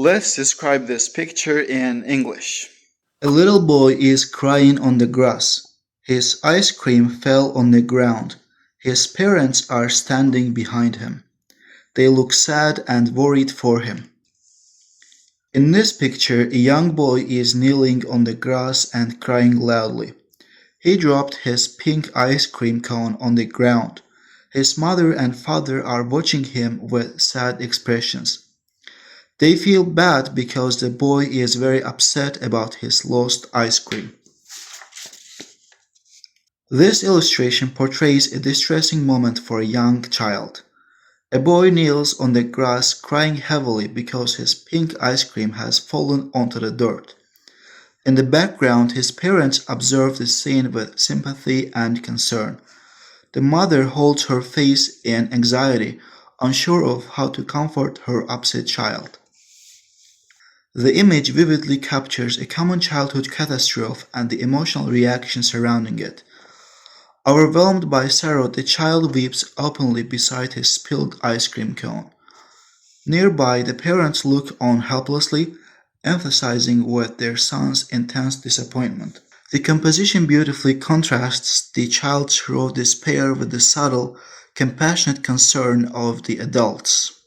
Let's describe this picture in English. A little boy is crying on the grass. His ice cream fell on the ground. His parents are standing behind him. They look sad and worried for him. In this picture, a young boy is kneeling on the grass and crying loudly. He dropped his pink ice cream cone on the ground. His mother and father are watching him with sad expressions. They feel bad because the boy is very upset about his lost ice cream. This illustration portrays a distressing moment for a young child. A boy kneels on the grass crying heavily because his pink ice cream has fallen onto the dirt. In the background, his parents observe the scene with sympathy and concern. The mother holds her face in anxiety, unsure of how to comfort her upset child. The image vividly captures a common childhood catastrophe and the emotional reaction surrounding it. Overwhelmed by sorrow, the child weeps openly beside his spilled ice cream cone. Nearby, the parents look on helplessly, emphasizing with their son's intense disappointment. The composition beautifully contrasts the child's raw despair with the subtle, compassionate concern of the adults.